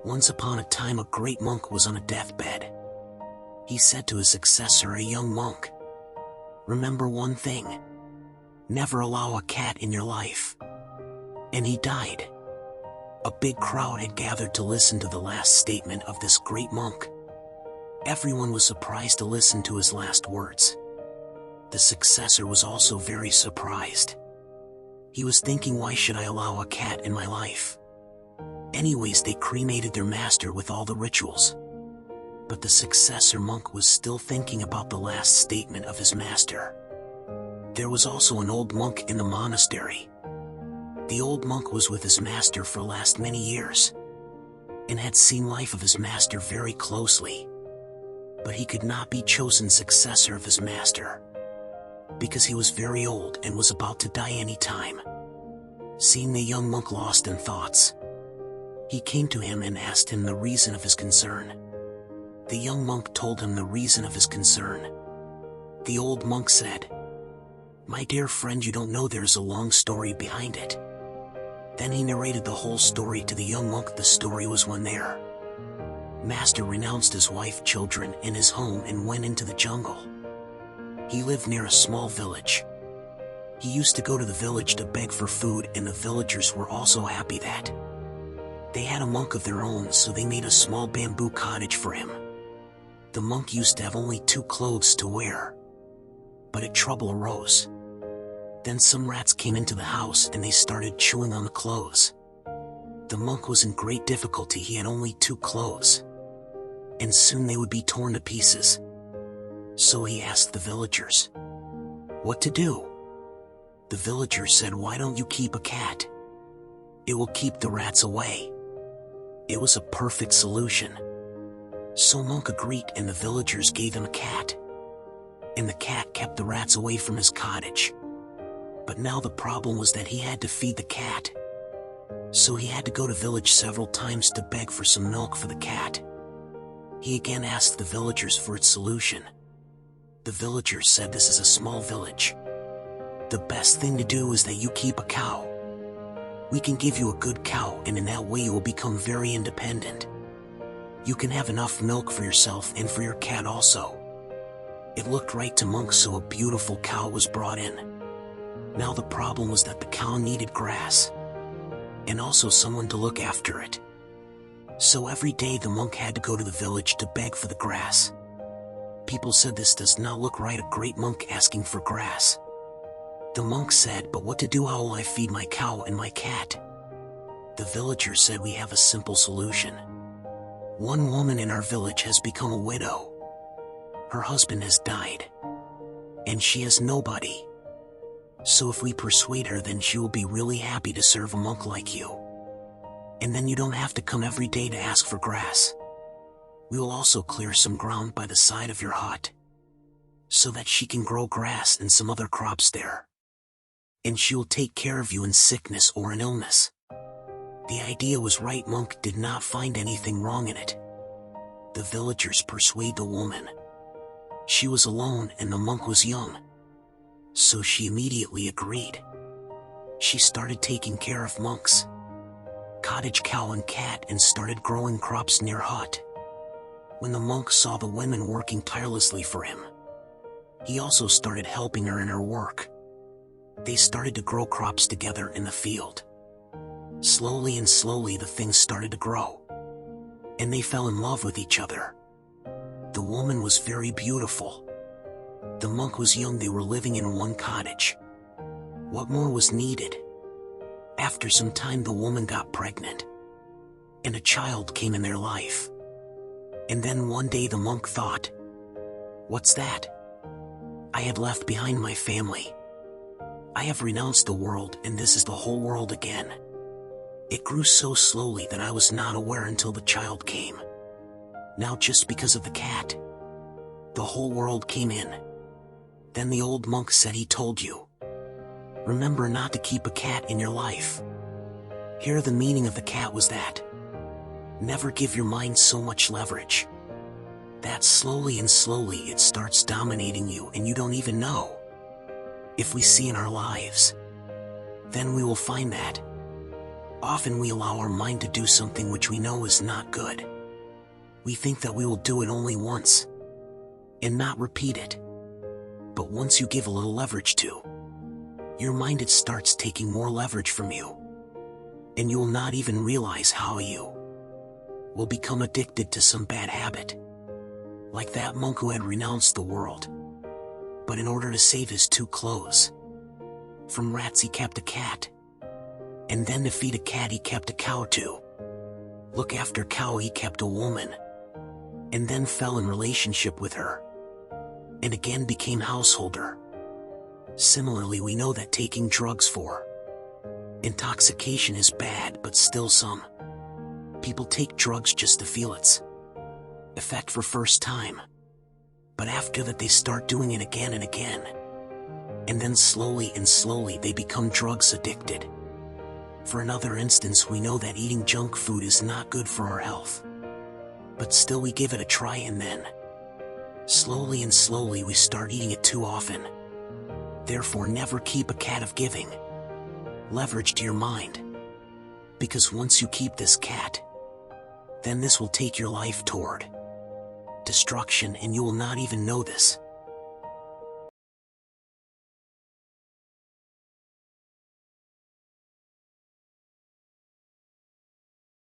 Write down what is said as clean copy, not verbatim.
Once upon a time, a great monk was on a deathbed. He said to his successor, a young monk, "Remember one thing. Never allow a cat in your life." And he died. A big crowd had gathered to listen to the last statement of this great monk. Everyone was surprised to listen to his last words. The successor was also very surprised. He was thinking, why should I allow a cat in my life? Anyways, they cremated their master with all the rituals. But the successor monk was still thinking about the last statement of his master. There was also an old monk in the monastery. The old monk was with his master for last many years, and had seen life of his master very closely. But he could not be chosen successor of his master, because he was very old and was about to die any time. Seeing the young monk lost in thoughts, he came to him and asked him the reason of his concern. The young monk told him the reason of his concern. The old monk said, "My dear friend, you don't know, there's a long story behind it." Then he narrated the whole story to the young monk. The story was one there. Master renounced his wife, children, and his home and went into the jungle. He lived near a small village. He used to go to the village to beg for food, and the villagers were also happy that they had a monk of their own, so they made a small bamboo cottage for him. The monk used to have only 2 clothes to wear. But a trouble arose. Then some rats came into the house and they started chewing on the clothes. The monk was in great difficulty. He had only 2 clothes, and soon they would be torn to pieces. So he asked the villagers what to do. The villagers said, "Why don't you keep a cat? It will keep the rats away." It was a perfect solution. So monk agreed, and the villagers gave him a cat. And the cat kept the rats away from his cottage. But now the problem was that he had to feed the cat. So he had to go to village several times to beg for some milk for the cat. He again asked the villagers for its solution. The villagers said, "This is a small village. The best thing to do is that you keep a cow. We can give you a good cow, and in that way you will become very independent. You can have enough milk for yourself and for your cat also." It looked right to monk, so a beautiful cow was brought in. Now the problem was that the cow needed grass, and also someone to look after it. So every day the monk had to go to the village to beg for the grass. People said, "This does not look right, a great monk asking for grass." The monk said, "But what to do? How will I feed my cow and my cat?" The villagers said, "We have a simple solution. One woman in our village has become a widow. Her husband has died, and she has nobody. So if we persuade her, then she will be really happy to serve a monk like you. And then you don't have to come every day to ask for grass. We will also clear some ground by the side of your hut, so that she can grow grass and some other crops there. And she will take care of you in sickness or in illness." The idea was right. Monk did not find anything wrong in it. The villagers persuade the woman. She was alone and the monk was young, so she immediately agreed. She started taking care of monk's cottage, cow and cat, and started growing crops near hut. When the monk saw the women working tirelessly for him, he also started helping her in her work. They started to grow crops together in the field. Slowly and slowly the things started to grow, and they fell in love with each other. The woman was very beautiful. The monk was young. They were living in one cottage. What more was needed? After some time the woman got pregnant, and a child came in their life. And then one day the monk thought, "What's that? I have left behind my family. I have renounced the world, and this is the whole world again. It grew so slowly that I was not aware until the child came. Now just because of the cat, the whole world came in." Then the old monk said, "He told you. Remember not to keep a cat in your life." Here the meaning of the cat was that never give your mind so much leverage that slowly and slowly it starts dominating you and you don't even know. If we see in our lives, then we will find that Often we allow our mind to do something which we know is not good. We think that we will do it only once and not repeat it. But once you give a little leverage to your mind, it starts taking more leverage from you. And you will not even realize how you will become addicted to some bad habit. Like that monk who had renounced the world. But in order to save his 2 clothes from rats, he kept a cat. And then to feed a cat, he kept a cow too. Look after a cow, he kept a woman. And then fell in relationship with her. And again became householder. Similarly, we know that taking drugs for intoxication is bad, but still some people take drugs just to feel its effect for first time. But after that they start doing it again and again. And then slowly and slowly they become drugs addicted. For another instance, we know that eating junk food is not good for our health. But still we give it a try, and then slowly and slowly we start eating it too often. Therefore, never keep a cat of giving leverage to your mind. Because once you keep this cat, then this will take your life toward destruction, and you will not even know this.